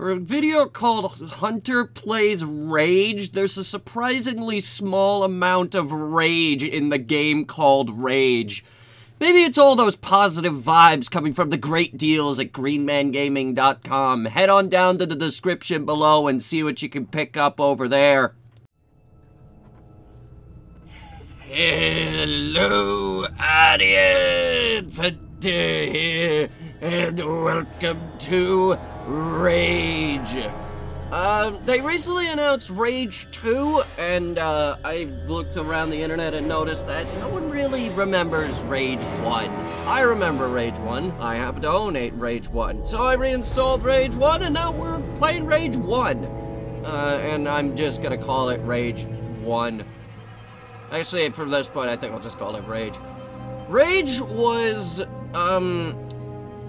For a video called Hunter Plays Rage, there's a surprisingly small amount of rage in the game called Rage. Maybe it's all those positive vibes coming from the great deals at greenmangaming.com. Head on down to the description below and see what you can pick up over there. Hello, audience! Hunter here, and welcome to Rage. They recently announced Rage 2, and I looked around the internet and noticed that no one really remembers Rage 1. I remember Rage 1. I happen to own Rage 1. So I reinstalled Rage 1, and now we're playing Rage 1. And I'm just gonna call it Rage 1. Actually, from this point, I think I'll just call it Rage. Rage was,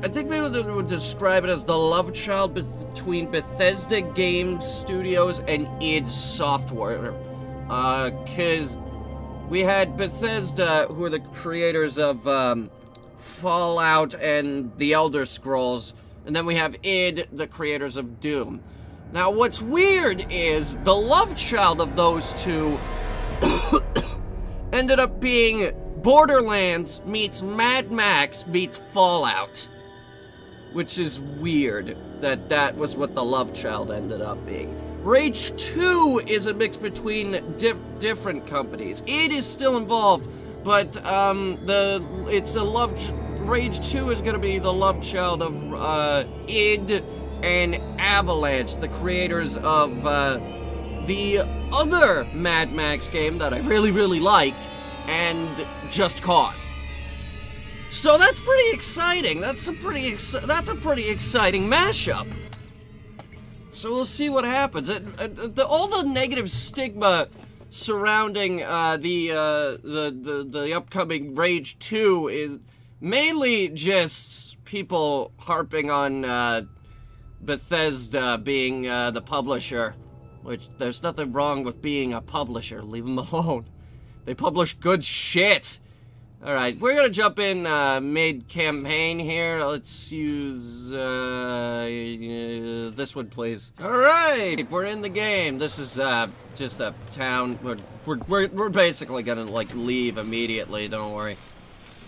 I think maybe they would describe it as the love child between Bethesda Game Studios and id Software. Cause we had Bethesda, who are the creators of, Fallout and The Elder Scrolls, and then we have id, the creators of Doom. Now, what's weird is the love child of those two ended up being Borderlands meets Mad Max meets Fallout. Which is weird that that was what the love child ended up being. Rage 2 is a mix between different companies. Id is still involved, but Rage 2 is gonna be the love child of id and Avalanche, the creators of the other Mad Max game that I really liked, and Just Cause. So that's pretty exciting. That's a pretty exciting mashup. So we'll see what happens. All the negative stigma surrounding the upcoming Rage 2 is mainly just people harping on Bethesda being the publisher, which there's nothing wrong with being a publisher. Leave them alone. They publish good shit. Alright, we're gonna jump in mid-campaign here. Let's use this one, please. Alright, we're in the game. This is just a town. We're basically gonna like leave immediately, don't worry.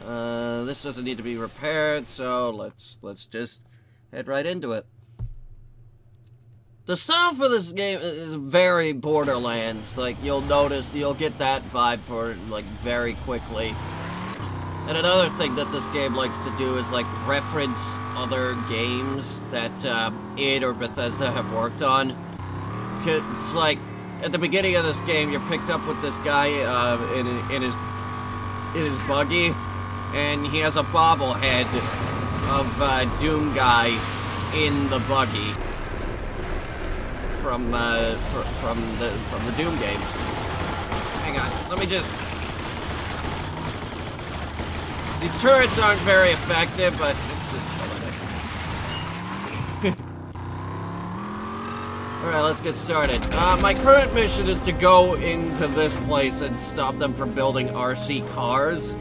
This doesn't need to be repaired, so let's just head right into it. The style for this game is very Borderlands. Like, you'll notice, you'll get that vibe for it, like, very quickly. And another thing that this game likes to do is, like, reference other games that, id or Bethesda have worked on. It's like, at the beginning of this game, you're picked up with this guy, in his buggy, and he has a bobblehead of, Doom guy in the buggy. From the Doom games. Hang on, let me just... These turrets aren't very effective, but it's just fun. Alright, let's get started. My current mission is to go into this place and stop them from building RC cars.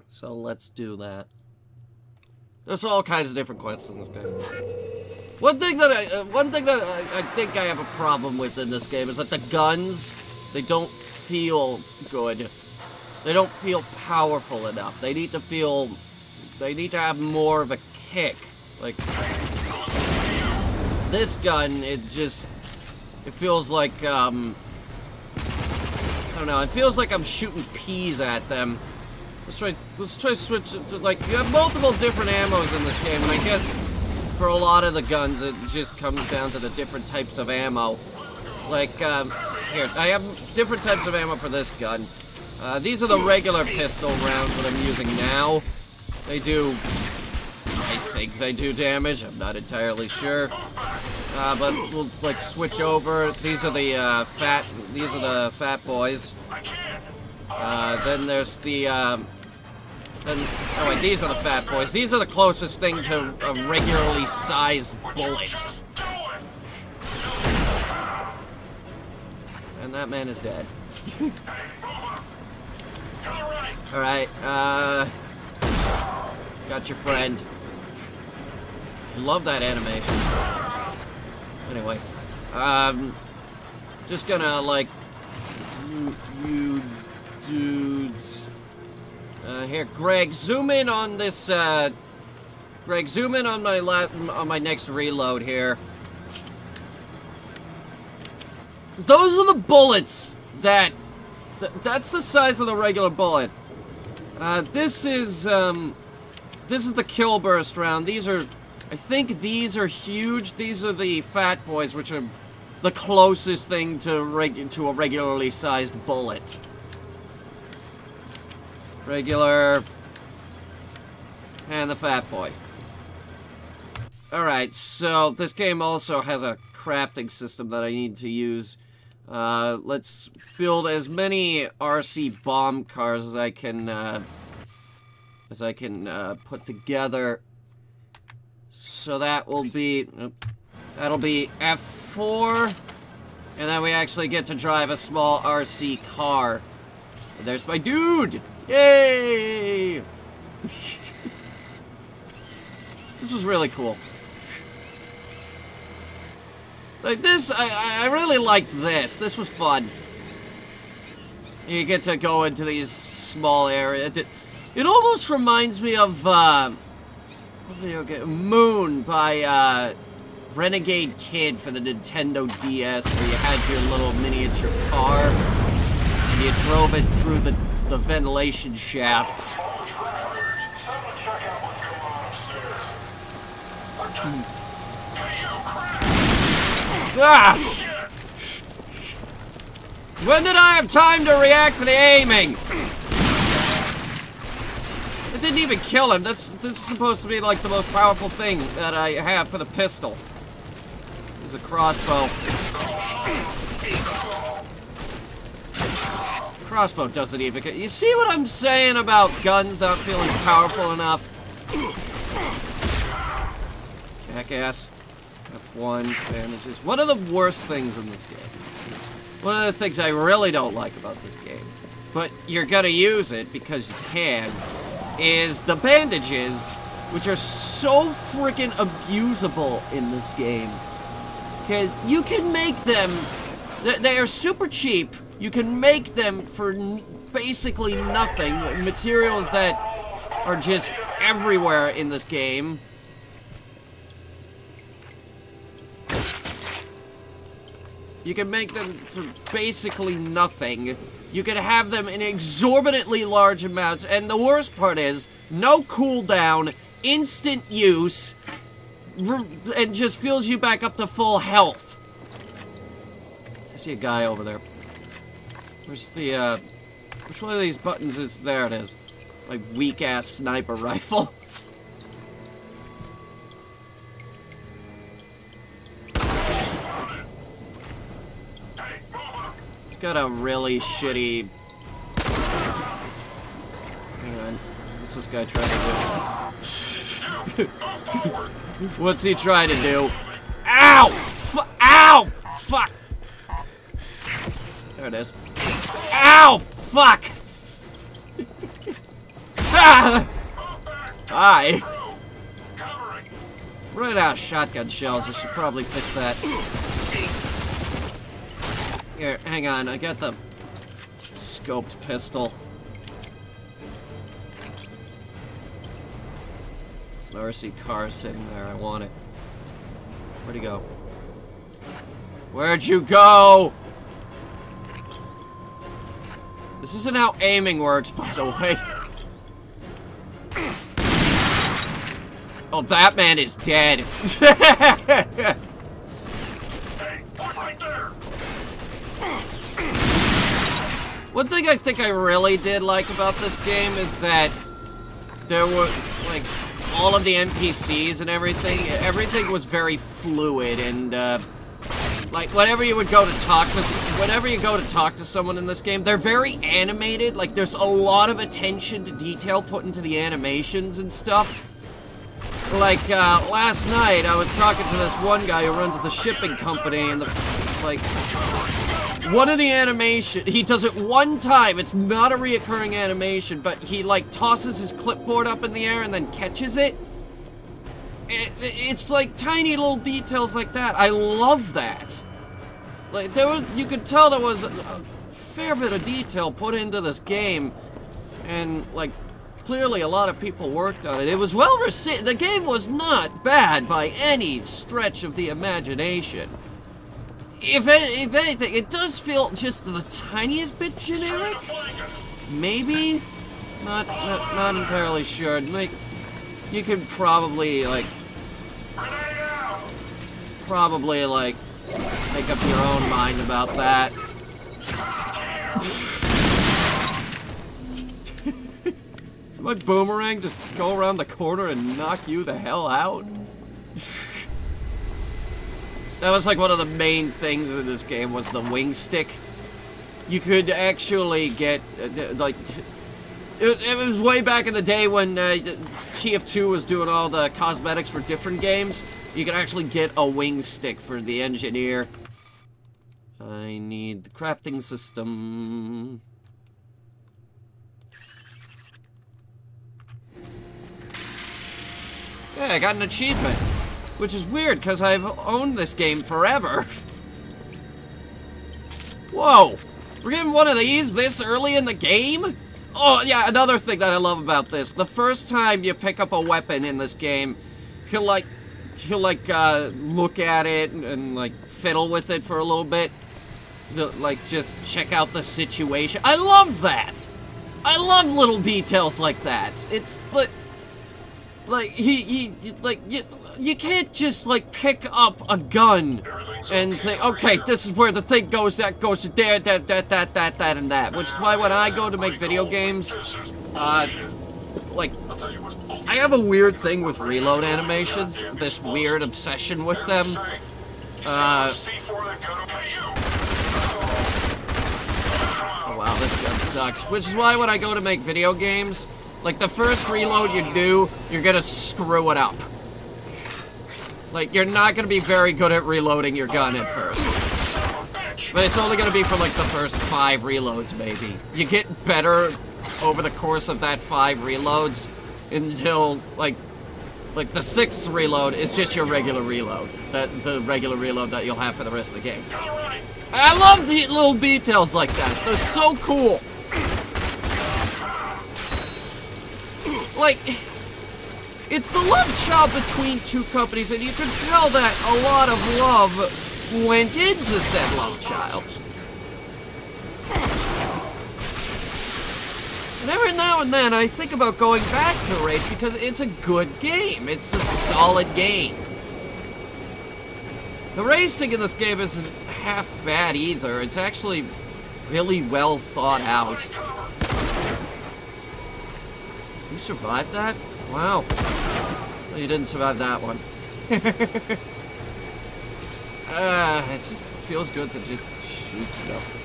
So let's do that. There's all kinds of different quests in this game. One thing that I think I have a problem with in this game is that the guns, they don't feel good. They don't feel powerful enough. They need to have more of a kick. Like, this gun, it feels like, I don't know, it feels like I'm shooting peas at them. Let's try switch it to, like, you have multiple different ammos in this game, and I guess for a lot of the guns, it just comes down to the different types of ammo. Like, here, I have different types of ammo for this gun. These are the regular pistol rounds that I'm using now. They do, I think they do damage, I'm not entirely sure. But we'll, like, switch over. These are the, fat boys. Then there's the, oh wait, these are the fat boys. These are the closest thing to a regularly sized bullet. And that man is dead. Alright, got your friend. I love that animation. Anyway, just gonna, like, you dudes. Here, Greg, zoom in on this, Greg, zoom in on my next reload here. Those are the bullets that's the size of the regular bullet. This is the kill burst round. I think these are huge. These are the fat boys, which are the closest thing to a regularly sized bullet. Regular, and the fat boy. Alright, so this game also has a crafting system that I need to use. Let's build as many RC bomb cars as I can put together. So that will be, that'll be F4, and then we actually get to drive a small RC car. And there's my dude! Yay! This was really cool. Like this, I really liked this. This was fun. You get to go into these small areas. It almost reminds me of Moon by Renegade Kid for the Nintendo DS, where you had your little miniature car and you drove it through the ventilation shafts. Ah! When did I have time to react to the aiming? It didn't even kill him. This is supposed to be like the most powerful thing that I have for the pistol. This is a crossbow. Crossbow doesn't even get. You see what I'm saying about guns not feeling powerful enough? Jackass. F1 bandages. One of the worst things in this game. One of the things I really don't like about this game, but you're gonna use it because you can, is the bandages, which are so freaking abusable in this game. Because you can make them, they are super cheap. You can make them for basically nothing. Materials that are just everywhere in this game. You can make them for basically nothing. You can have them in exorbitantly large amounts, and the worst part is, no cooldown, instant use, and just fills you back up to full health. I see a guy over there. Where's the, which one of these buttons is, there it is. My weak-ass sniper rifle. It's got a really shitty... Hang on. What's this guy trying to do? What's he trying to do? Ow! Ow! Fuck! There it is. Ow! Fuck! Ah! Hi! Running out of shotgun shells. I should probably fix that. Here, hang on. I got the scoped pistol. There's an RC car sitting there. I want it. Where'd he go? Where'd you go? This isn't how aiming works, by the way. Oh, that man is dead. One thing I think I really did like about this game is that there were, like, all of the NPCs and everything was very fluid, and, like, whenever you go to talk to someone in this game, they're very animated. Like, there's a lot of attention to detail put into the animations and stuff. Like, last night, I was talking to this one guy who runs the shipping company, and one of the animation, he does it one time. It's not a reoccurring animation, but he, like, tosses his clipboard up in the air and then catches it. it's like tiny little details like that. I love that. Like, you could tell there was a fair bit of detail put into this game, and like, clearly a lot of people worked on it. It was well received. The game was not bad by any stretch of the imagination. If anything, it does feel just the tiniest bit generic. Maybe, not entirely sure. Like, you could probably like make up your own mind about that. My boomerang just go around the corner and knock you the hell out? That was like one of the main things in this game was the wing stick. You could actually get, like, it was way back in the day when TF2 was doing all the cosmetics for different games. You could actually get a wing stick for the engineer. I need the crafting system. Yeah, I got an achievement. Which is weird, because I've owned this game forever. Whoa! We're getting one of these this early in the game? Oh, yeah, another thing that I love about this. The first time you pick up a weapon in this game, he'll look at it and like, fiddle with it for a little bit. Like, just check out the situation. I love that! I love little details like that. It's, like, you can't just, like, pick up a gun and think, okay, this is where the thing goes, that goes to there, that, and that. Which is why when I go to make video games, like, I have a weird thing with reload animations, this weird obsession with them. Oh wow, this gun sucks. Which is why when I go to make video games, like, the first reload you do, you're gonna screw it up. Like, you're not gonna be very good at reloading your gun at first. But it's only gonna be for, like, the first 5 reloads, maybe. You get better over the course of that 5 reloads until, like the 6th reload is just your regular reload. The regular reload that you'll have for the rest of the game. I love the little details like that. They're so cool. Like, it's the love child between two companies, and you can tell that a lot of love went into said love child. And every now and then, I think about going back to Rage because it's a good game. It's a solid game. The racing in this game isn't half bad either. It's actually really well thought out. You survived that? Wow. Well, you didn't survive that one. It just feels good to just shoot stuff.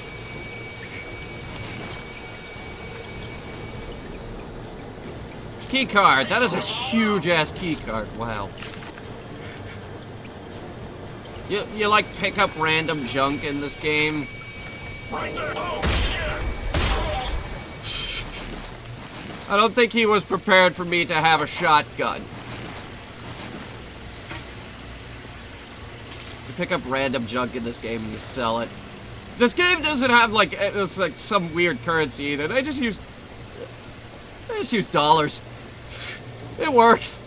Key card. That is a huge-ass key card. Wow. You like pick up random junk in this game? I don't think he was prepared for me to have a shotgun. You pick up random junk in this game and you sell it. This game doesn't have like it's like some weird currency either. They just use dollars. It works.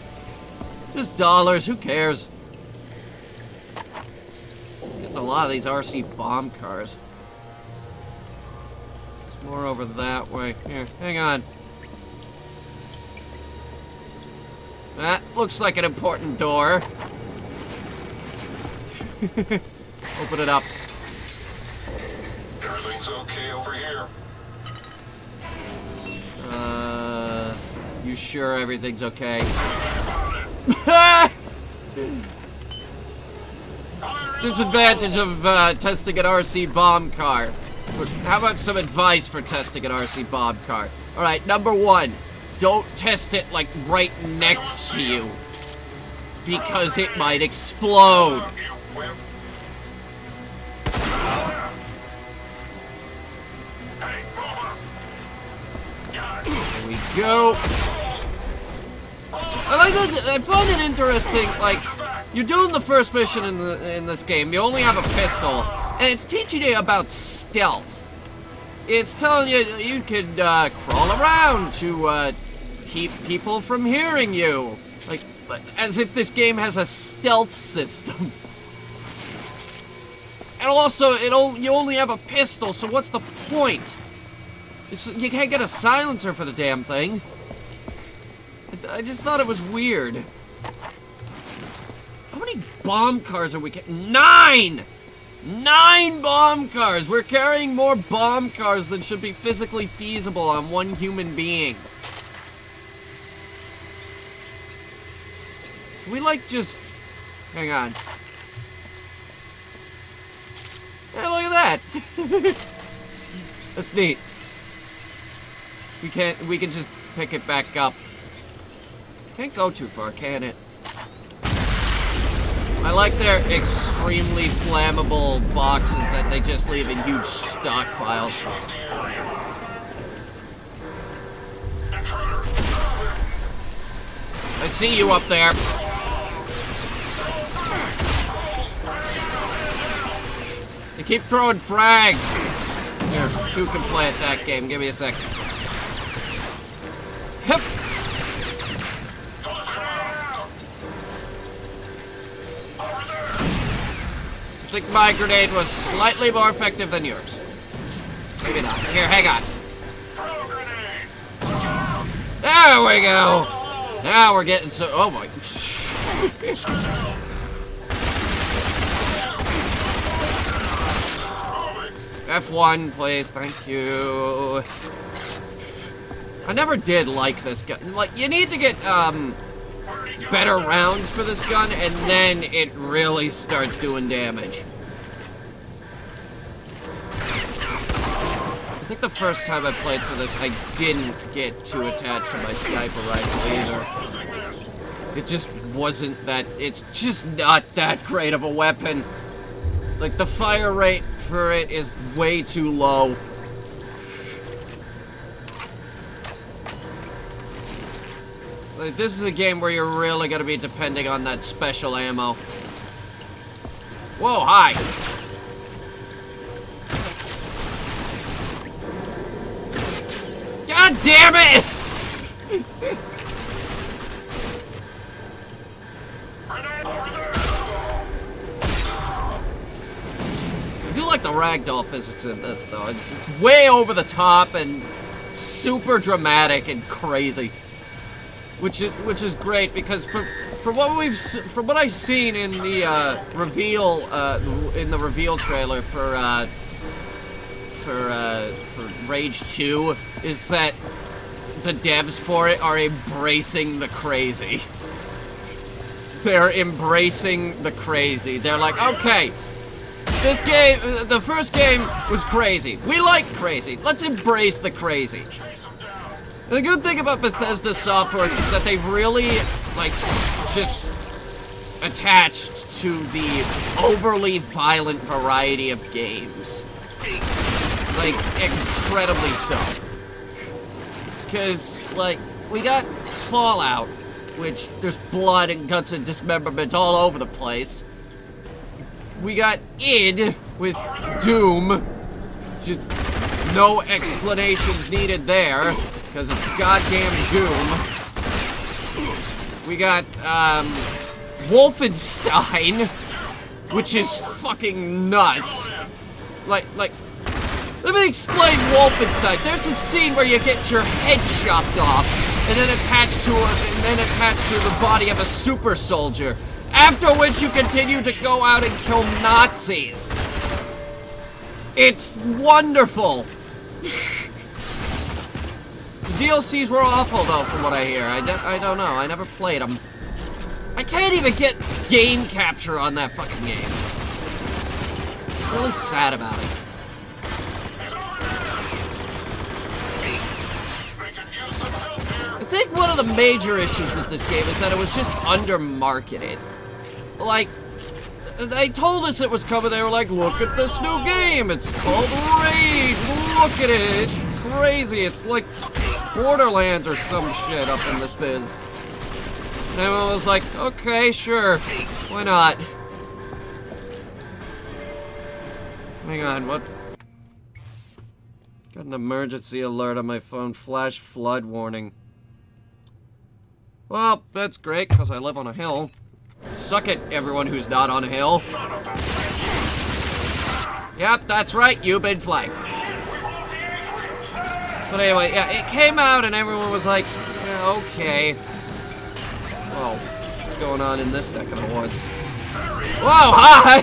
Just dollars. Who cares? Getting a lot of these RC bomb cars. There's more over that way. Here, hang on. That looks like an important door. Open it up. Everything's okay over here. You sure everything's okay? Disadvantage of testing an RC bomb car. How about some advice for testing an RC bomb car? Alright, number 1. Don't test it, like, right next to you. Because it might explode. There we go. I I find it interesting, like, you're doing the first mission in this game, you only have a pistol, and it's teaching you about stealth. It's telling you you could crawl around to keep people from hearing you. Like, as if this game has a stealth system. And also, you only have a pistol, so what's the point? You can't get a silencer for the damn thing. I just thought it was weird. How many bomb cars are we getting? 9! 9 bomb cars! We're carrying more bomb cars than should be physically feasible on one human being. We like just... Hang on. Hey, look at that! That's neat. We can just pick it back up. Can't go too far, can it? I like their extremely flammable boxes that they just leave in huge stockpiles. I see you up there. You keep throwing frags. Here, 2 can play at that game. Give me a sec. Hip. I think my grenade was slightly more effective than yours. Maybe not. Here, hang on. There we go. Now we're getting so... Oh my... F1, please. Thank you. I never did like this gun. Like, you need to get, better rounds for this gun, and then it really starts doing damage. I think the first time I played through this, I didn't get too attached to my sniper rifle either. It just wasn't that... It's just not that great of a weapon. Like, the fire rate for it is way too low. Like, this is a game where you're really gonna be depending on that special ammo. Whoa, hi! God damn it! I do like the ragdoll physics in this, though. It's way over the top and super dramatic and crazy. Which is great, because from what I've seen in the reveal trailer for Rage 2, is that the devs for it are embracing the crazy. They're embracing the crazy. They're like, okay, this game, the first game was crazy. We like crazy. Let's embrace the crazy. And the good thing about Bethesda software is that they've really, like, just attached to the overly violent variety of games. Like, incredibly so. Because, like, we got Fallout, which there's blood and guts and dismemberment all over the place. We got id with Doom. Just no explanations needed there, because it's goddamn Doom. We got, Wolfenstein, which is fucking nuts. Like, let me explain Wolfenstein. There's a scene where you get your head chopped off, and then attached to the body of a super soldier. After which you continue to go out and kill Nazis. It's wonderful. The DLCs were awful, though, from what I hear. I don't know. I never played them. I can't even get game capture on that fucking game. I'm really sad about it. I think one of the major issues with this game is that it was just under-marketed. Like, they told us it was coming. They were like, look at this new game. It's called Rage. Look at it. It's crazy. It's like Borderlands or some shit up in this biz. And everyone was like, okay, sure. Why not? Hang on, what? Got an emergency alert on my phone. Flash flood warning. Well, that's great, because I live on a hill. Suck it, everyone who's not on a hill. Yep, that's right, you've been flagged. But anyway, yeah, it came out and everyone was like, yeah, okay. Whoa, what's going on in this neck of the woods? Whoa, hi!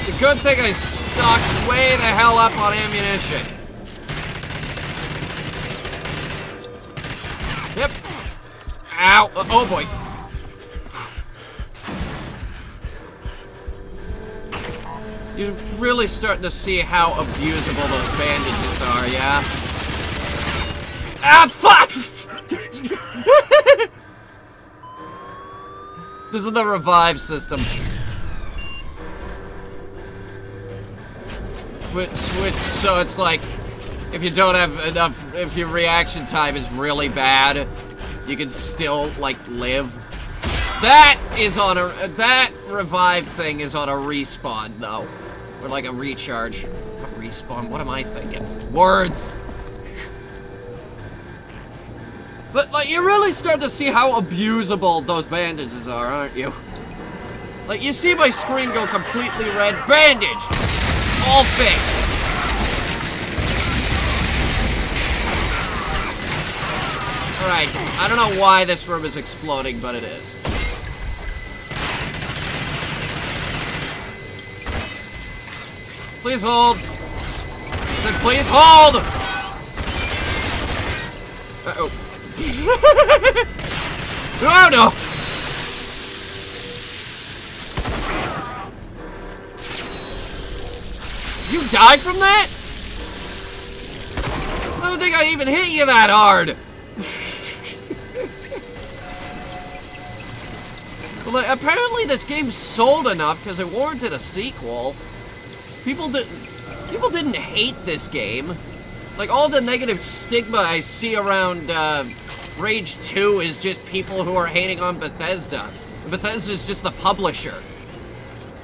It's a good thing I stocked way the hell up on ammunition. Yep. Ow. Oh boy. You're really starting to see how abusable those bandages are, yeah? Ah, fuck! This is the revive system. So it's like, if you don't have enough, if your reaction time is really bad, you can still, like, live. That is on a, that revive thing is on a respawn, though. Or like a recharge. Not respawn, what am I thinking? Words! But, like, you really start to see how abusable those bandages are, aren't you? Like, you see my screen go completely red. Bandage! All fixed! Alright, I don't know why this room is exploding, but it is. Please hold. I said, please hold! Uh-oh. Oh, no! You died from that? I don't think I even hit you that hard. Well, apparently this game sold enough because it warranted a sequel. People didn't hate this game. Like, all the negative stigma I see around Rage 2 is just people who are hating on Bethesda. And Bethesda's just the publisher.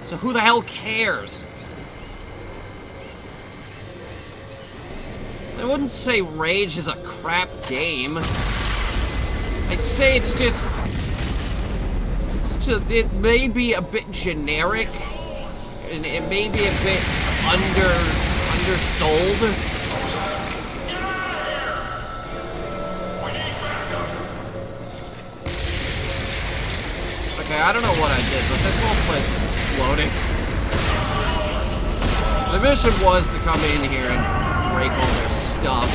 So who the hell cares? I wouldn't say Rage is a crap game. I'd say it's just... it may be a bit generic, and it may be a bit undersold. Okay, I don't know what I did, but this whole place is exploding. The mission was to come in here and break all their stuff.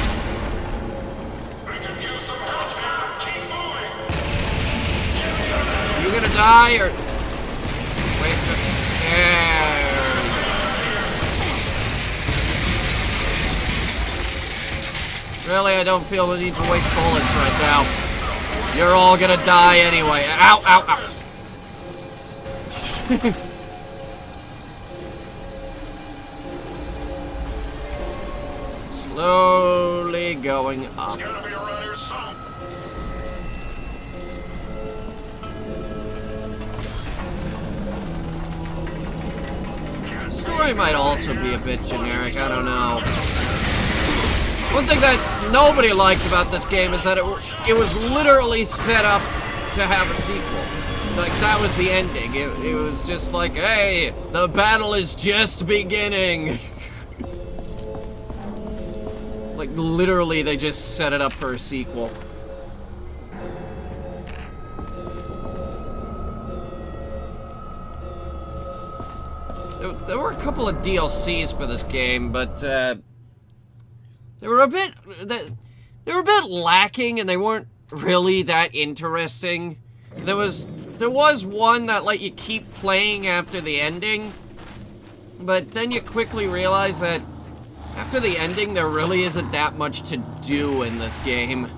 You gonna die or wait? Yeah. Really, I don't feel the need to waste bullets right now. You're all gonna die anyway. Ow! Ow! Ow! Slowly going up. Story might also be a bit generic, I don't know. One thing that nobody liked about this game is that it was literally set up to have a sequel. Like, that was the ending. It was just like, hey, the battle is just beginning. Like, literally, they just set it up for a sequel. There were a couple of DLCs for this game, but they were a bit lacking, and they weren't really that interesting. There was one that let you keep playing after the ending, but then you quickly realize that after the ending, there really isn't that much to do in this game.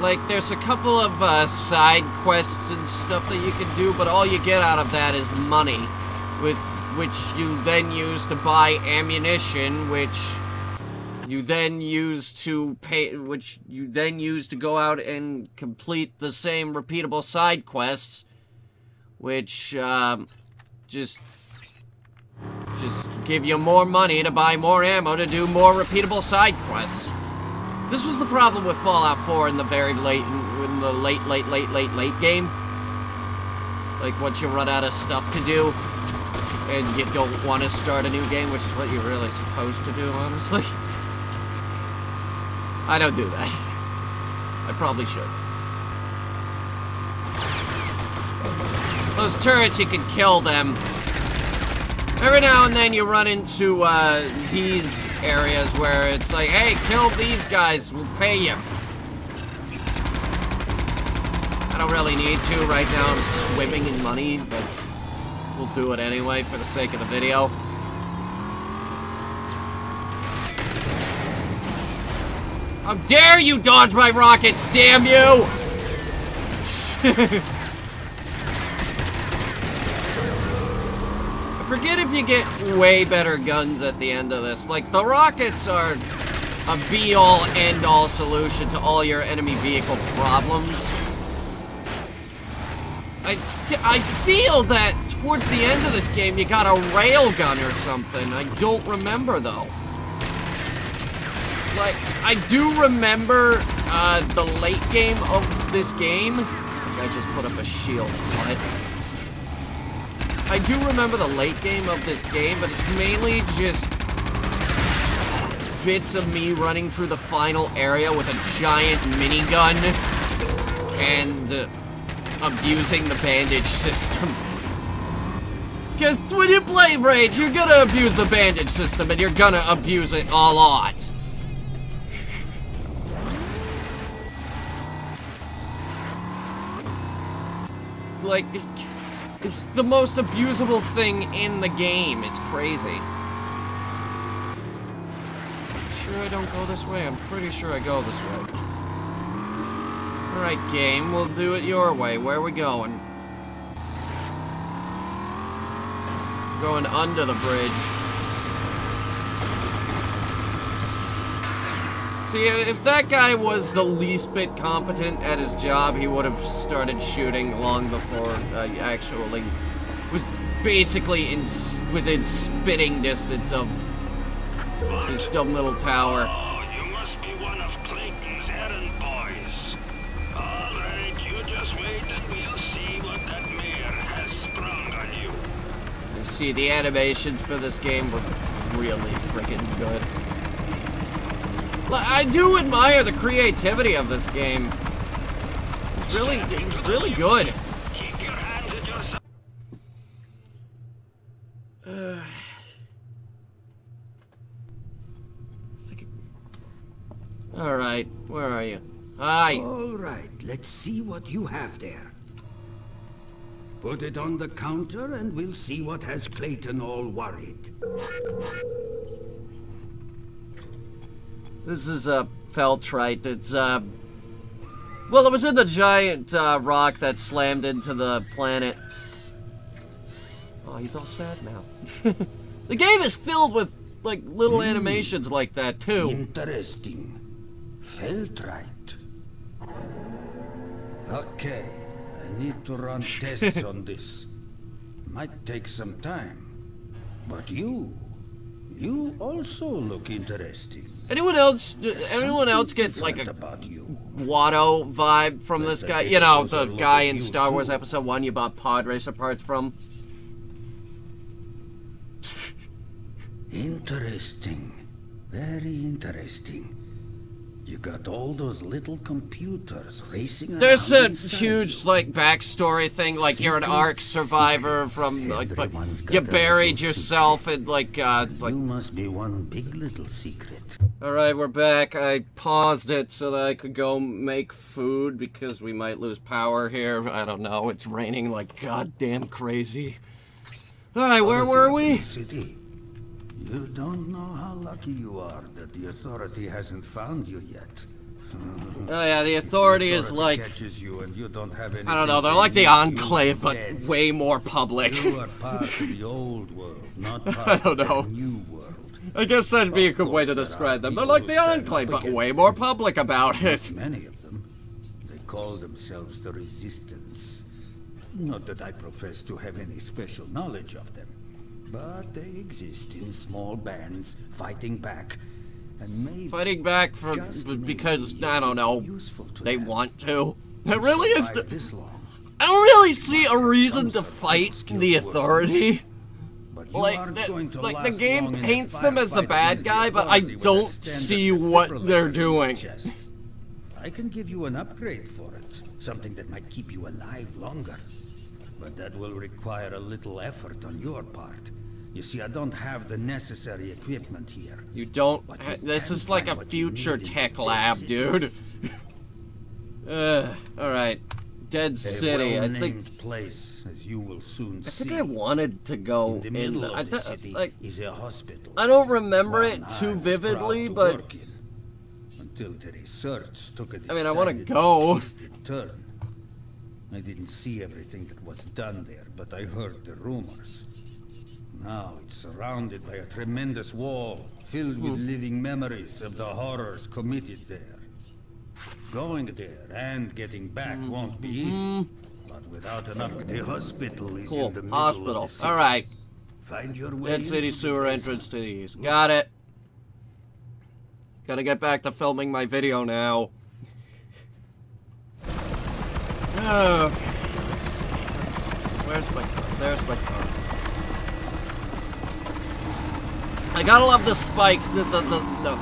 Like, there's a couple of side quests and stuff that you can do, but all you get out of that is money. With which you then use to buy ammunition, which you then use to go out and complete the same repeatable side quests, which just give you more money to buy more ammo to do more repeatable side quests. This was the problem with Fallout 4 in the very late game. Like, once you run out of stuff to do, and you don't want to start a new game, which is what you're really supposed to do, honestly. I don't do that. I probably should. Those turrets, you can kill them. Every now and then you run into these areas where it's like, hey, kill these guys, we'll pay you. I don't really need to right now, I'm swimming in money, but we'll do it anyway for the sake of the video. How dare you dodge my rockets, damn you! I forget if you get way better guns at the end of this. Like, the rockets are a be-all, end-all solution to all your enemy vehicle problems. I feel that towards the end of this game you got a railgun or something. I don't remember, though. Like, I do remember the late game of this game. I just put up a shield. What? I do remember the late game of this game, but it's mainly just bits of me running through the final area with a giant minigun and abusing the bandage system. Because when you play Rage, you're gonna abuse the bandage system, and you're gonna abuse it a lot. Like, it's the most abusable thing in the game. It's crazy. Sure I don't go this way? I'm pretty sure I go this way. Alright, game, we'll do it your way. Where are we going? Going under the bridge. See, if that guy was the least bit competent at his job, he would have started shooting long before actually was basically within spitting distance of his dumb little tower. Oh, you must be one of Clayton's errand boys. All right, you just wait and we'll see what that mare has sprung on you. And see, the animations for this game were really freaking good. I do admire the creativity of this game. It's really good. Keep your hands at your side. All right, where are you? Hi. All right, let's see what you have there. Put it on the counter and we'll see what has Clayton all worried. This is a Feltrite. It's well, it was in the giant rock that slammed into the planet. Oh, he's all sad now. The game is filled with like little animations like that too. Interesting. Feltrite. Okay, I need to run tests on this. Might take some time. But you also look interesting. Anyone else get like a Guado vibe from this guy? You know, the guy in Star Wars Episode 1 you bought pod racer parts from? Interesting. Very interesting. You got all those little computers racing around. There's a huge, like, backstory thing, like you're an ARC survivor from, like, but you buried yourself in, like, You must be one big little secret. Alright, we're back. I paused it so that I could go make food because we might lose power here. I don't know, it's raining like goddamn crazy. Alright, where were we? City. You don't know how lucky you are that the authority hasn't found you yet. Oh yeah, the authority is like, catches you and you don't have I don't know, they're like the Enclave, but way more public. You are part of the old world, not part I don't know. of the new world. I guess that'd be a good way to describe them. They're like the Enclave, but way more public about it. Many of them, they call themselves the Resistance. Not that I profess to have any special knowledge of them, but they exist in small bands, fighting back. And maybe Fighting back because, I don't know, they want to. It really is I don't really see a reason to fight the authority. Like the game paints them as the bad guy, but I don't see what they're doing. I can give you an upgrade for it, something that might keep you alive longer. But that will require a little effort on your part. You see, I don't have the necessary equipment here. You don't? This is like a future tech lab, dude. Alright. Dead City, I think... place, as you will soon see. I think I wanted to go in the middle of the city is a hospital. I don't remember it too vividly, but... Until the research took a I mean, I want to go. Turn. I didn't see everything that was done there, but I heard the rumors. Now it's surrounded by a tremendous wall, filled with living memories of the horrors committed there. Going there and getting back won't be easy, but without an upgrade, the hospital is in the middle Hospital. of the city. All right. Find your way. Dead City sewer entrance to the east. Got it. Gotta get back to filming my video now. Okay. Let's see. Where's my car? There's my car. I gotta love the spikes, the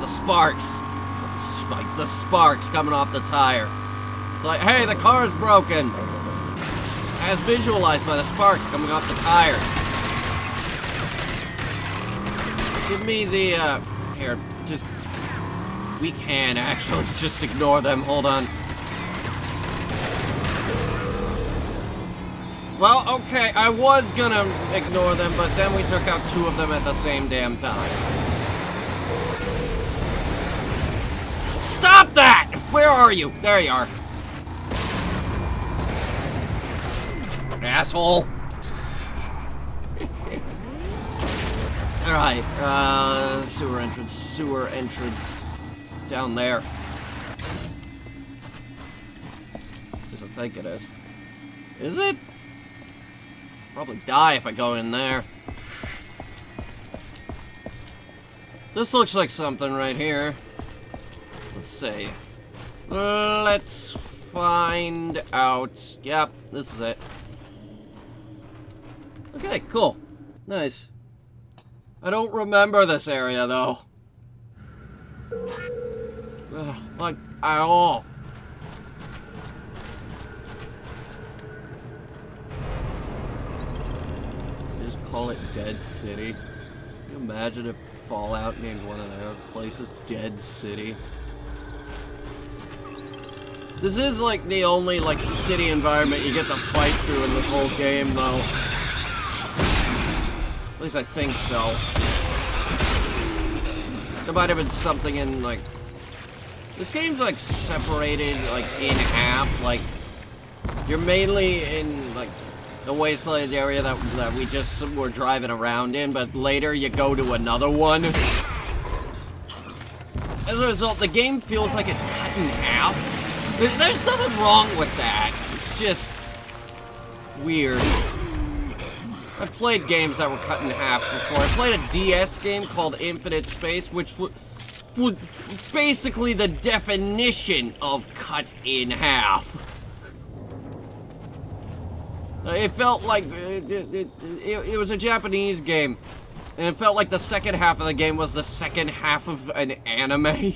sparks. Not the spikes, the sparks coming off the tire. It's like, hey, the car's broken. As visualized by the sparks coming off the tires. Give me the, here, just, we can actually just ignore them, hold on. Well, okay, I was gonna ignore them, but then we took out 2 of them at the same damn time. Stop that! Where are you? There you are. Asshole. Alright, sewer entrance. It's down there. Doesn't think it is. Is it? Probably die if I go in there. This looks like something right here. Let's see. Let's find out. Yep, this is it. Okay, cool. Nice. I don't remember this area, though. Like, at all. Just call it Dead City. Can you imagine if Fallout named one of their places Dead City? This is like the only like city environment you get to fight through in this whole game, though. At least I think so. There might have been something in like this game's like separated like in half. Like you're mainly in like the wasteland area that we just were driving around in, but later you go to another one. As a result, the game feels like it's cut in half. There's nothing wrong with that. It's just weird. I've played games that were cut in half before. I played a DS game called Infinite Space, which was basically the definition of cut in half. It felt like it was a Japanese game, and it felt like the second half of the game was the second half of an anime.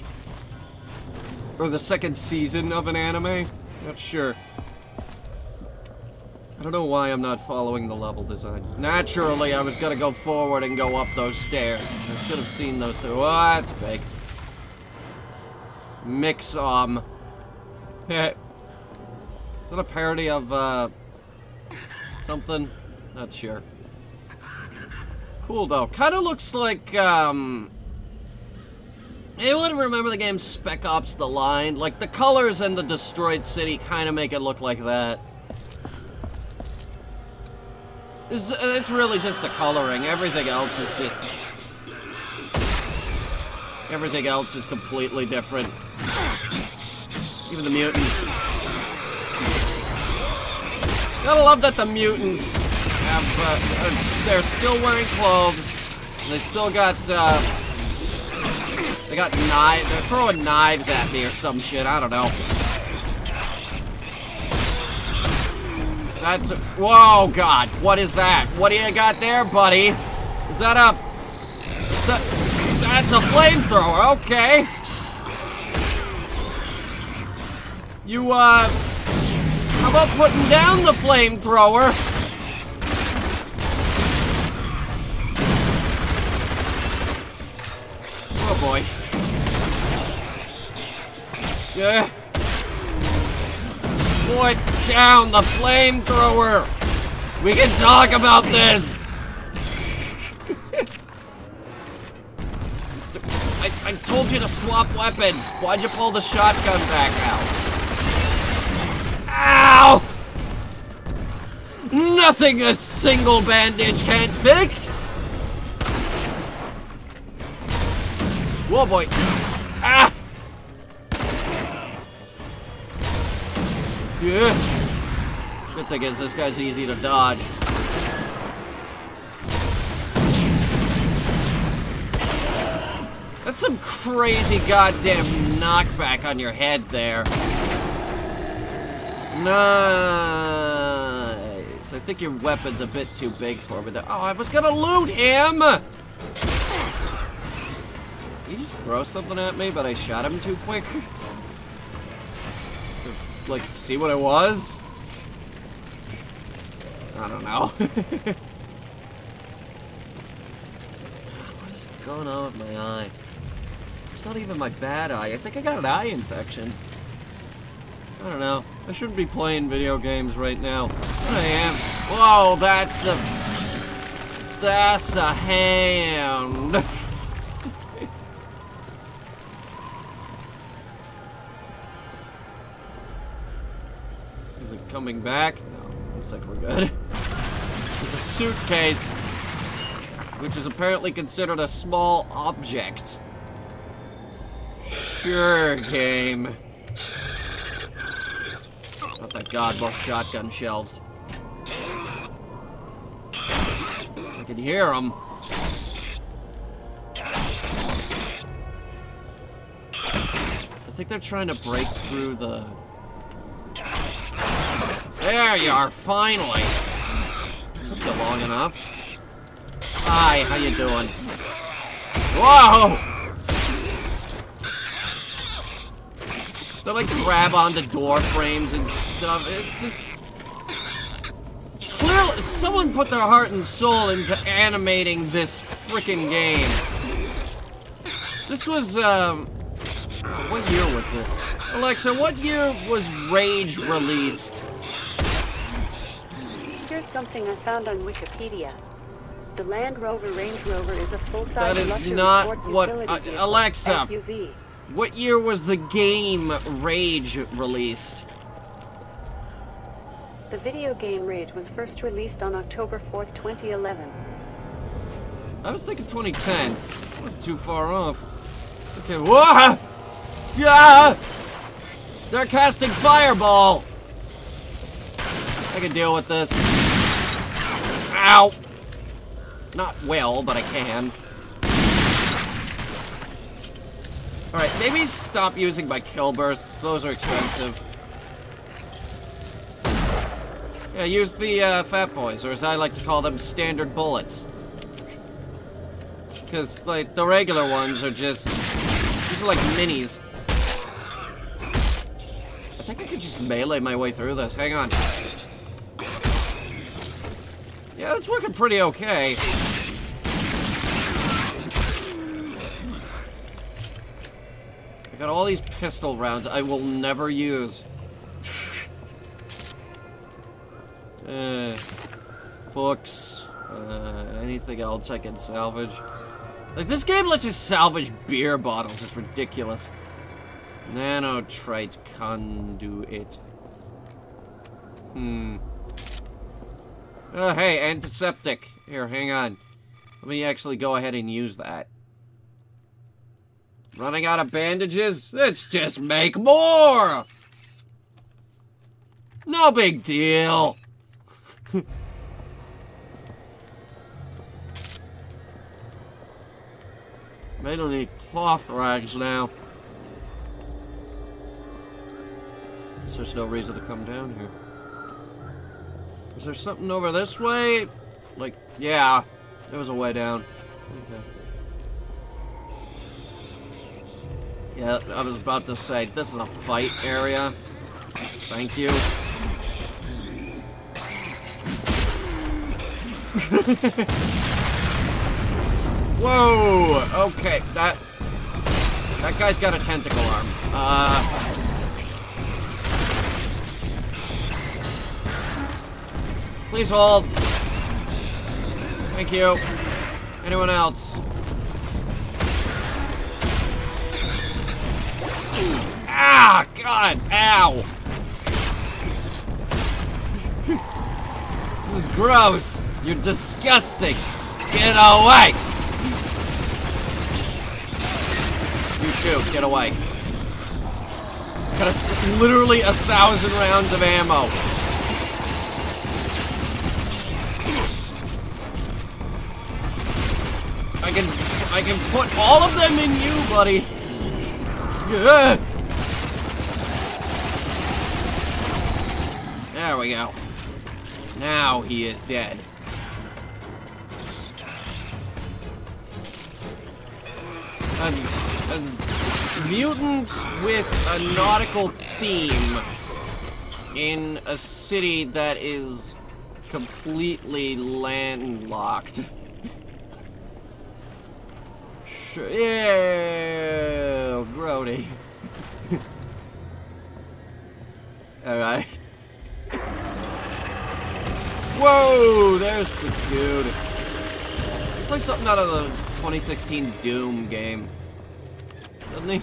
Or the second season of an anime? Not sure. I don't know why I'm not following the level design. Naturally, I was gonna go forward and go up those stairs. I should have seen those two. Oh, that's fake. Mix-om. Is that a parody of, something? Not sure. Cool, though. Kinda looks like, Anyone remember the game Spec Ops: The Line? Like, the colors and the destroyed city kind of make it look like that. It's really just the coloring. Everything else is just... Everything else is completely different. Even the mutants. Gotta love that the mutants have, they're still wearing clothes. They still got, they got knives. They're throwing knives at me or some shit. I don't know. That's whoa, God. What is that? What do you got there, buddy? Is that a... That's a flamethrower. Okay. You, how about putting down the flamethrower? Oh, boy. Yeah. Put down the flamethrower. We can talk about this. I told you to swap weapons. Why'd you pull the shotgun back out? Ow! Nothing a single bandage can't fix. Whoa, boy. Ah! Yeah. Good thing is this guy's easy to dodge. That's some crazy goddamn knockback on your head there. Nice. I think your weapon's a bit too big for me there. Oh, I was gonna loot him! Did he just throw something at me, but I shot him too quick? Like, see what it was? I don't know. What is going on with my eye? It's not even my bad eye. I think I got an eye infection. I don't know. I shouldn't be playing video games right now. But I am. Whoa, that's a hand. Is it coming back? No. Looks like we're good. There's a suitcase, which is apparently considered a small object. Sure, game. Oh, thank God, more shotgun shells. I can hear them. I think they're trying to break through the... There you are, finally. Took you long enough. Hi, how you doing? Whoa! They like grab onto door frames and stuff. It's just... Clearly, someone put their heart and soul into animating this freaking game. This was, what year was this? Alexa, what year was Rage released? Here's something I found on Wikipedia. The Land Rover Range Rover is a full-size That is luxury not sport what... utility vehicle, Alexa, SUV. what year was the game Rage released? The video game Rage was first released on October 4th, 2011. I was thinking 2010. I was too far off. Okay, whoa! Yeah! They're casting fireball! I can deal with this. Ow! Not well, but I can. Alright, maybe stop using my kill bursts. Those are expensive. Yeah, use the Fat Boys, or as I like to call them, standard bullets. Because, like, the regular ones are just... These are like minis. I think I could just melee my way through this. Hang on. Yeah, it's working pretty okay. I got all these pistol rounds I will never use. Books. Anything else I can salvage? Like, this game lets you salvage beer bottles. It's ridiculous. Nanotrite conduit. Oh, hey, antiseptic. Here, hang on. Let me actually go ahead and use that. Running out of bandages? Let's just make more! No big deal. I don't need cloth rags now. There's no reason to come down here. Is there something over this way? Like, yeah, there was a way down. Okay. Yeah, I was about to say, this is a fight area. Thank you. Whoa! Okay, that guy's got a tentacle arm. Please hold. Thank you. Anyone else? Ah! God! Ow! This is gross. You're disgusting. Get away! You too. Get away. Got literally 1,000 rounds of ammo. I can put all of them in you, buddy. Yeah. There we go. Now he is dead. A mutant with a nautical theme in a city that is completely landlocked. Sure. Yeah, grody. Alright. Whoa, there's the dude. Looks like something out of the 2016 Doom game. Doesn't he?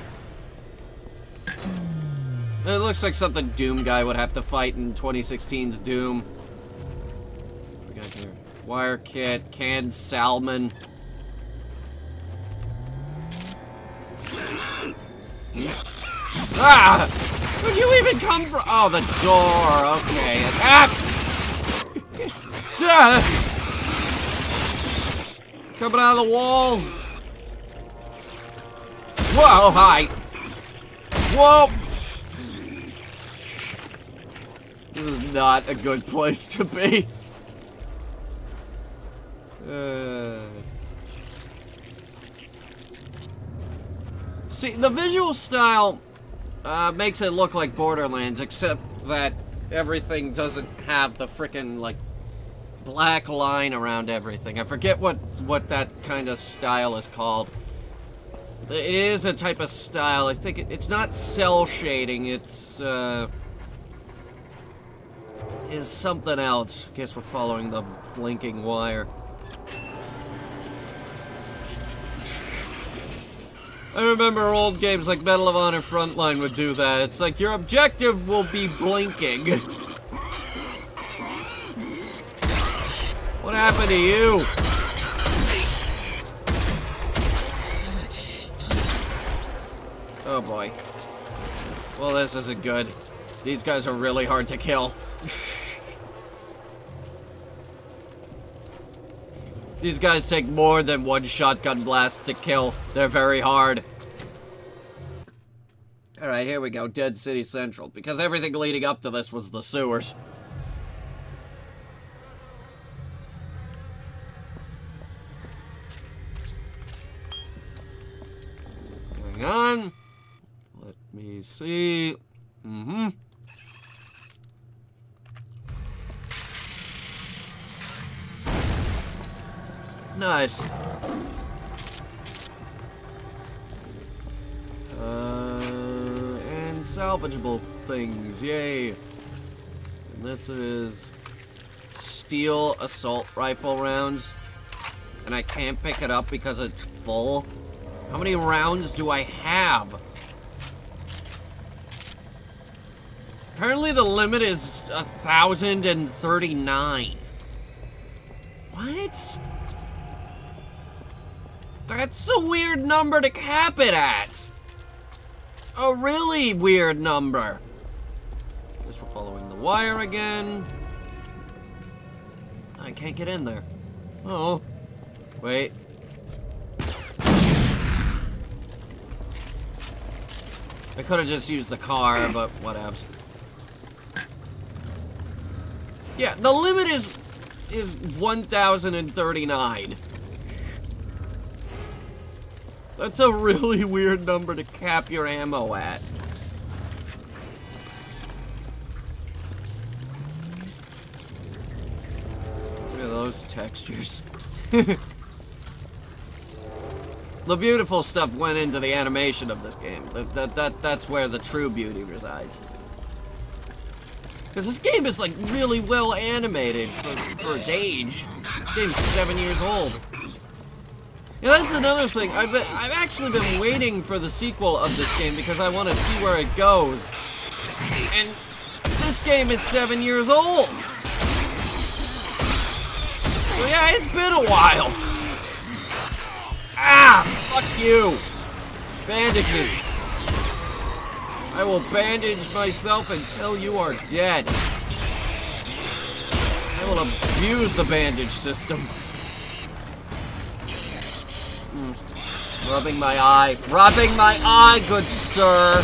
It looks like something Doom guy would have to fight in 2016's Doom. What we got here? Wire kit, canned salmon. Ah! Where'd you even come from? Oh, the door. Okay. Ah! Ah! Coming out of the walls. Whoa, hi. Whoa. This is not a good place to be. See, the visual style makes it look like Borderlands, except that everything doesn't have the frickin' like black line around everything. I forget what that kind of style is called. It is a type of style. I think it's not cell shading. It's is something else. I guess we're following the blinking wire. I remember old games like Medal of Honor Frontline would do that. It's like your objective will be blinking. What happened to you? Oh boy. Well, this isn't good. These guys are really hard to kill. These guys take more than one shotgun blast to kill. They're very hard. Alright, here we go. Dead City Central. Because everything leading up to this was the sewers. Hang on. Let me see. Nice. And salvageable things, yay. And this is steel assault rifle rounds. and I can't pick it up because it's full? How many rounds do I have? Apparently the limit is 1,039. What? That's a weird number to cap it at. A really weird number. Guess we're following the wire again. I can't get in there. Oh. Wait. I could have just used the car, but whatevs. Yeah, the limit is 1,039. That's a really weird number to cap your ammo at. Look at those textures. The beautiful stuff went into the animation of this game. That's where the true beauty resides. Because this game is, like, really well animated for its age. This game's 7 years old. Yeah, that's another thing. I've actually been waiting for the sequel of this game because I want to see where it goes. And this game is 7 years old. So yeah, it's been a while. Ah, fuck you. Bandages. I will bandage myself until you are dead. I will abuse the bandage system. Rubbing my eye. Rubbing my eye, good sir.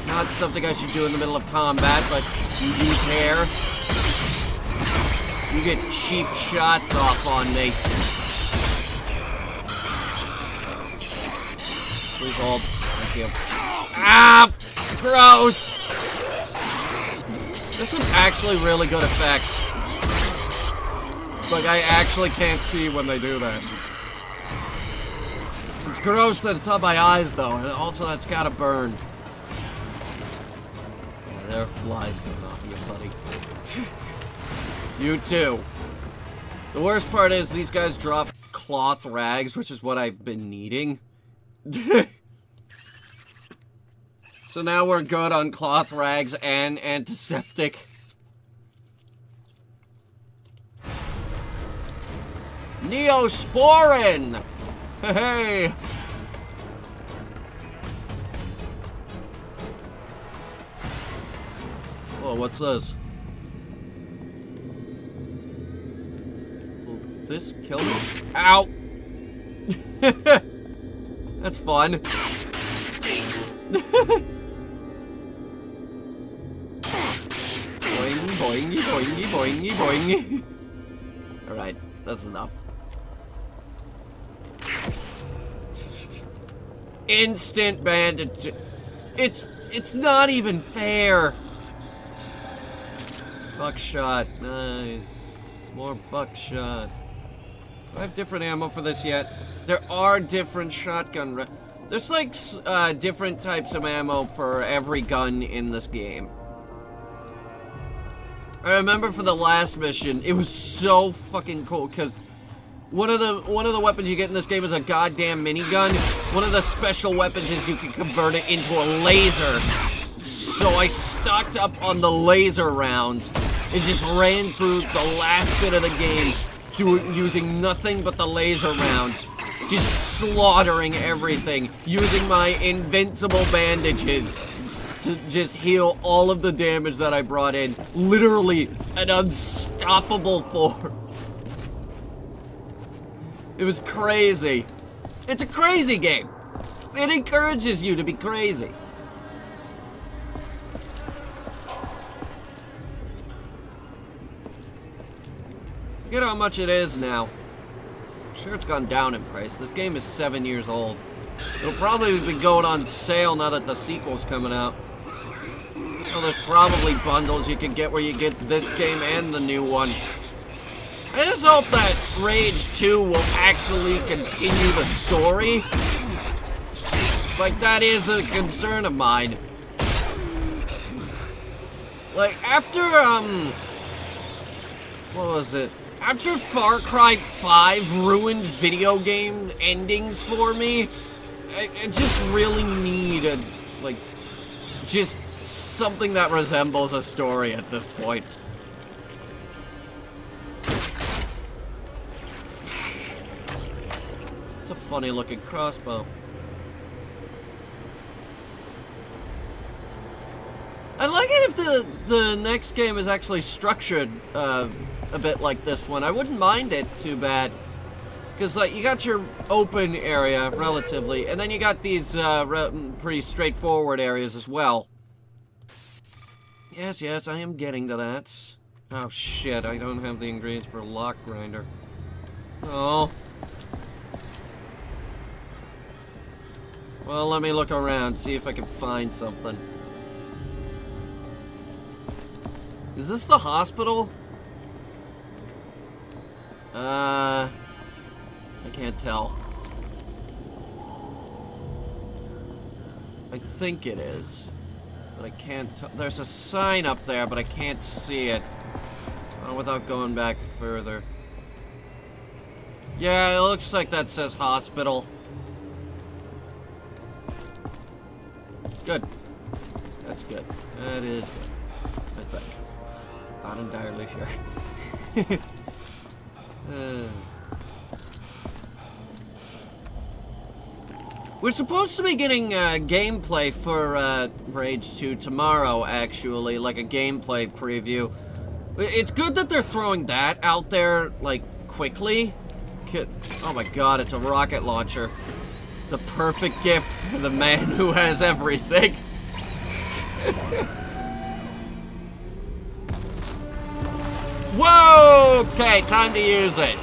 Not something I should do in the middle of combat, but do you care? You get cheap shots off on me. Please hold. Thank you. Ah! Gross! That's an actually really good effect. Like, I actually can't see when they do that. It's gross that it's on my eyes, though, and also that's gotta burn. Yeah, there are flies coming off of you, buddy. You too. The worst part is these guys drop cloth rags, which is what I've been needing. So now we're good on cloth rags and antiseptic. Neosporin! Hey! Whoa, what's this? Will this kill me? Ow! That's fun. Boing, boingy, boingy, boingy, boingy. Alright, that's enough. Instant bandage. It's not even fair. Buckshot, nice. More buckshot. Do I have different ammo for this yet? There are different shotgun. There's like different types of ammo for every gun in this game. I remember for the last mission, it was so fucking cool because one of the weapons you get in this game is a goddamn minigun. One of the special weapons is you can convert it into a laser. So I stocked up on the laser rounds and just ran through the last bit of the game using nothing but the laser rounds. Just slaughtering everything, using my invincible bandages to just heal all of the damage that I brought in. Literally an unstoppable force. It was crazy. It's a crazy game. It encourages you to be crazy. Forget how much it is now. I'm sure it's gone down in price. This game is 7 years old. It'll probably be going on sale now that the sequel's coming out. Oh, there's probably bundles you can get where you get this game and the new one. I just hope that Rage 2 will actually continue the story. Like, that is a concern of mine. What was it? After Far Cry 5 ruined video game endings for me, I just really need a, like, just something that resembles a story at this point. It's a funny looking crossbow. I'd like it if the next game is actually structured a bit like this one. I wouldn't mind it too bad. Because, like, you got your open area, relatively, and then you got these pretty straightforward areas as well. Yes, yes, I am getting to that. Oh, shit, I don't have the ingredients for a lock grinder. Oh. Well, let me look around, see if I can find something. Is this the hospital? I can't tell. I think it is. But I can't tell. There's a sign up there, but I can't see it. Without going back further. Yeah, it looks like that says hospital. Good. That's good. That is good. I think. Not entirely sure. We're supposed to be getting gameplay for Rage 2 tomorrow, actually, like a gameplay preview. It's good that they're throwing that out there, like, quickly. Oh my god, it's a rocket launcher. The perfect gift for the man who has everything. Whoa! Okay, time to use it.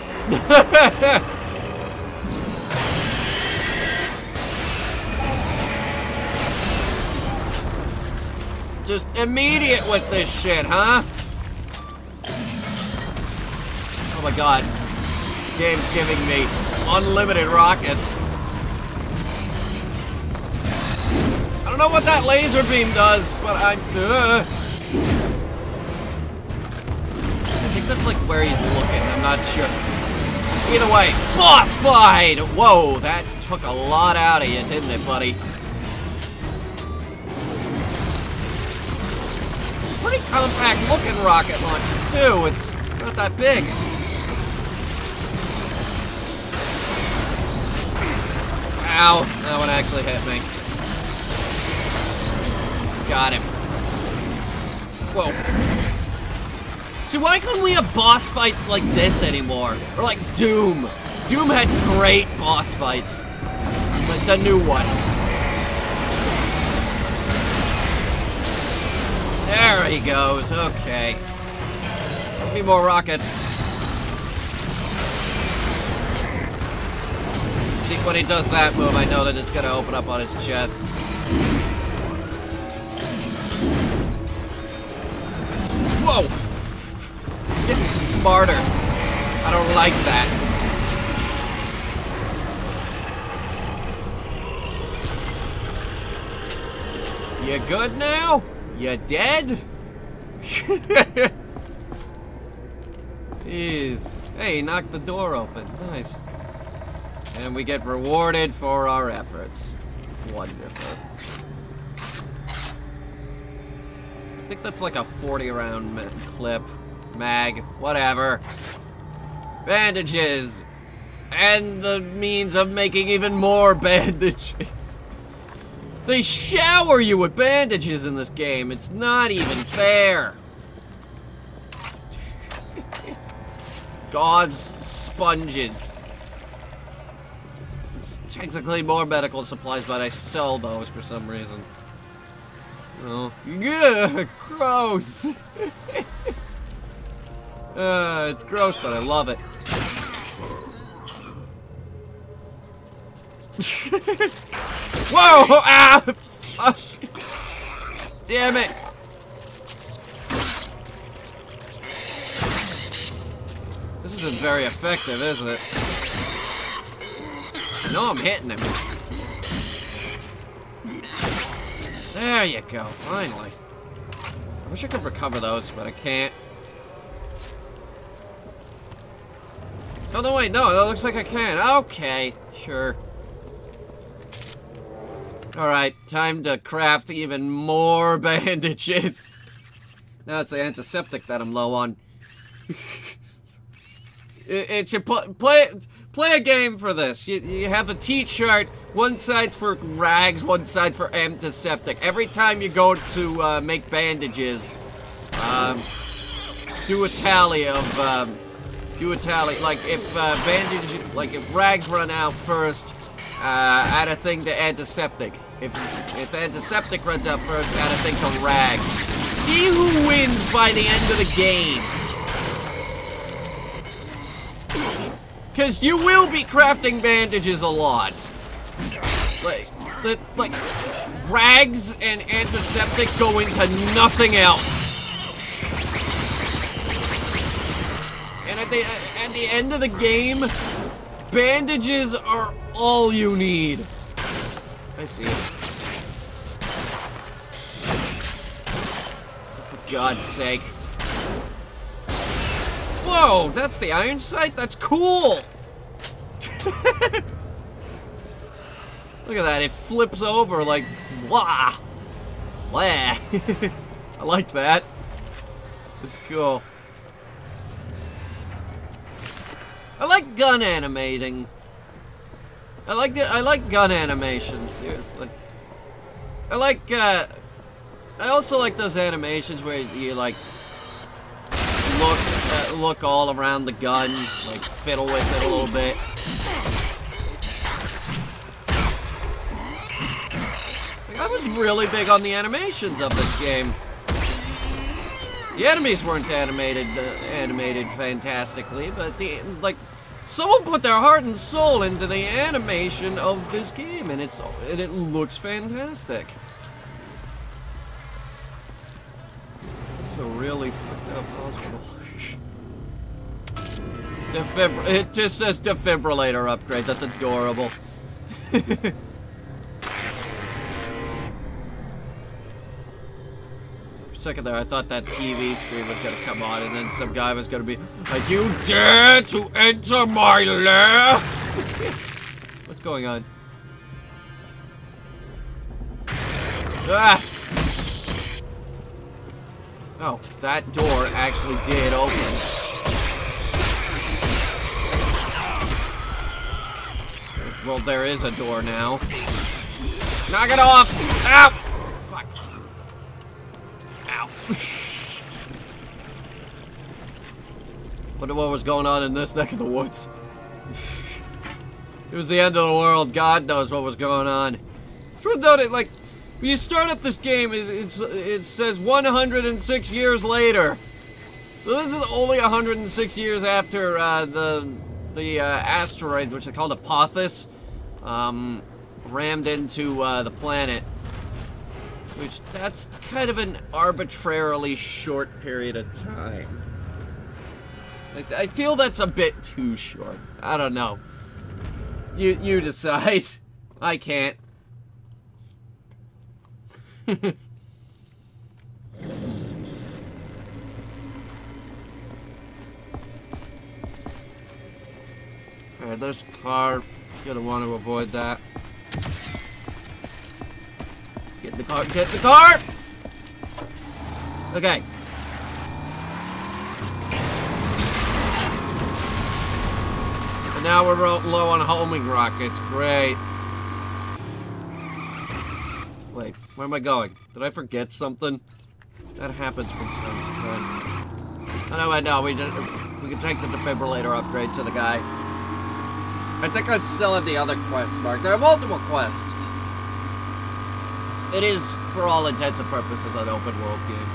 Just immediate with this shit, huh? Oh my god. Game's giving me unlimited rockets. I don't know what that laser beam does, but I think that's like where he's looking, I'm not sure. Either way, boss fight! Whoa, that took a lot out of you, didn't it, buddy? Pretty compact looking rocket launcher, too. It's not that big. Ow, that one actually hit me. Got him. Whoa. See, why couldn't we have boss fights like this anymore? Or like Doom. Doom had great boss fights. Like the new one. There he goes, okay. Give me more rockets. See, when he does that move, I know that it's gonna open up on his chest. Whoa! It's getting smarter. I don't like that. You good now? You dead? Jeez. Hey, he knocked the door open. Nice. And we get rewarded for our efforts. Wonderful. I think that's like a 40-round clip. Mag. Whatever. Bandages. And the means of making even more bandages. They shower you with bandages in this game. It's not even fair. God's sponges. It's technically more medical supplies, but I sell those for some reason. Oh, yeah, gross. It's gross, but I love it. Whoa! Ah! Damn it! This isn't very effective, is it? I know I'm hitting him. There you go, finally. I wish I could recover those, but I can't. Oh, no, wait, no, that looks like I can. Okay, sure. Alright, time to craft even more bandages. Now it's the antiseptic that I'm low on. It's your play a game for this. You have a T-shirt, one side's for rags, one side's for antiseptic. Every time you go to make bandages, do a tally of like if if rags run out first, add a thing to antiseptic. If antiseptic runs out first, add a thing to rag. See who wins by the end of the game. Because you will be crafting bandages a lot. Like rags and antiseptic go into nothing else. And at the end of the game, bandages are all you need. I see it. For God's sake. Whoa, that's the iron sight? That's cool! Look at that, it flips over like, wah! Wah! I like that. It's cool. I like gun animating. I like gun animations, seriously. I also like those animations where you like look all around the gun, like fiddle with it a little bit. I was really big on the animations of this game. The enemies weren't animated fantastically, but someone put their heart and soul into the animation of this game, and it looks fantastic. It's a really fucked up hospital. It just says defibrillator upgrade. That's adorable. For a second there, I thought that TV screen was gonna come on, and then some guy was gonna be like, "You dare to enter my lair?" What's going on? Ah! Oh, that door actually did open. Well, there is a door now. Knock it off! Ow! Fuck. Ow. Wonder what was going on in this neck of the woods. It was the end of the world. God knows what was going on. It's worth noting, like, when you start up this game, it says 106 years later. So this is only 106 years after the asteroid, which is called Apophis, rammed into the planet. Which, that's kind of an arbitrarily short period of time. I feel that's a bit too short. I don't know. You decide. I can't. Alright, there's a car. Gonna want to avoid that. Get in the car. Get in the car! Okay. And now we're low on homing rockets. Great. Wait, where am I going? Did I forget something? That happens from time to time. Oh, no, wait, no, we can take the defibrillator upgrade to the guy. I think I still have the other quest marked. There are multiple quests. It is, for all intents and purposes, an open world game.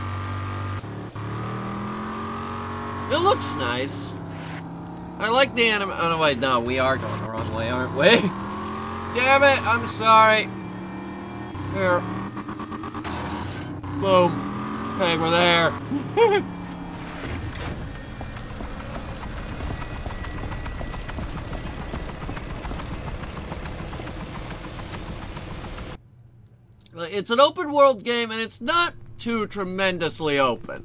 It looks nice. I like the anime. Oh, no, wait, no, we are going the wrong way, aren't we? Damn it, I'm sorry. There. Boom. Okay, we're there. It's an open world game, and it's not too tremendously open.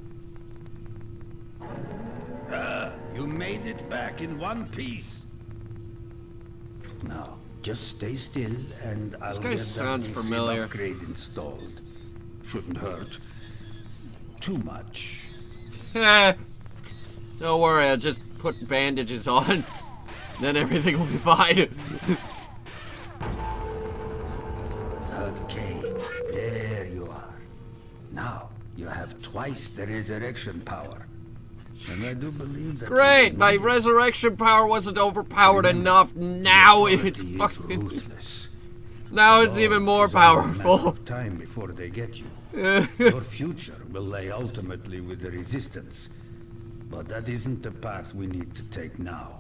You made it back in one piece. Now, just stay still and I'll guy get sounds that familiar. upgrade installed. Shouldn't hurt too much. Don't worry, I'll just put bandages on. Then everything will be fine. Okay, there you are. Now, you have twice the resurrection power. And I do believe that... Great! My resurrection power wasn't overpowered enough. Now it's fucking... ruthless. Now it's even more It's only a matter powerful. of time before they get you. Your future will lay ultimately with the Resistance. But that isn't the path we need to take now.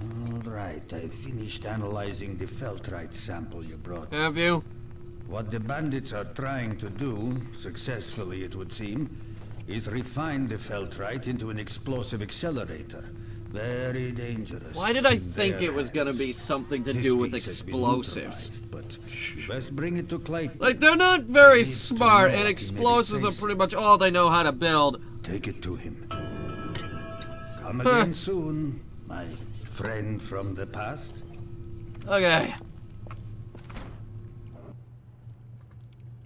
All right, I finished analyzing the feltrite sample you brought. Have you? What the bandits are trying to do, successfully it would seem, is refine the feltrite into an explosive accelerator. Very dangerous. Why did I in think their it was gonna be hands. something to This do with piece has been explosives? neutralized, But you best bring it to Clayton. Like, they're not very Need to smart, know and what he explosives made are it pretty much all they know how to build. Take it to him. Come again soon, my friend from the past. Okay.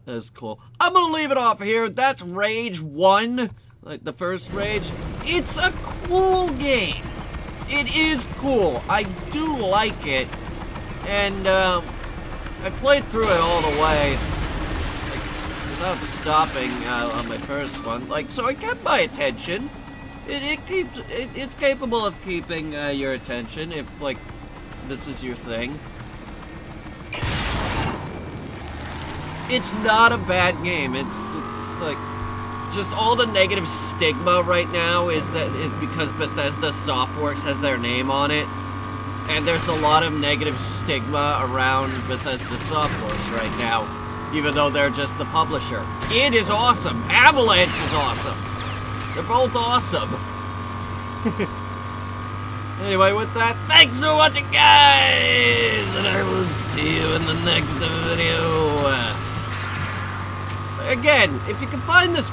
That's cool. I'm gonna leave it off here. That's Rage 1. Like the first Rage. It's a cool game. It is cool. I do like it. And, I played through it all the way. Like, without stopping, on my first one. Like, so it kept my attention. It's capable of keeping, your attention if, like, this is your thing. It's not a bad game. It's like just all the negative stigma right now is because Bethesda Softworks has their name on it, and there's a lot of negative stigma around Bethesda Softworks right now, even though they're just the publisher. It is awesome. Avalanche is awesome. They're both awesome. Anyway, with that, thanks for watching, guys, and I will see you in the next video. Again, if you can find this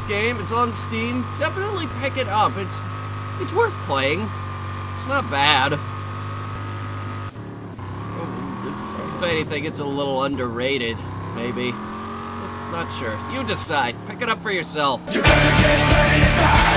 game, it's on Steam, definitely pick it up. It's worth playing. It's not bad. If anything, it's a little underrated, maybe. Not sure. You decide. Pick it up for yourself. You better get ready to die.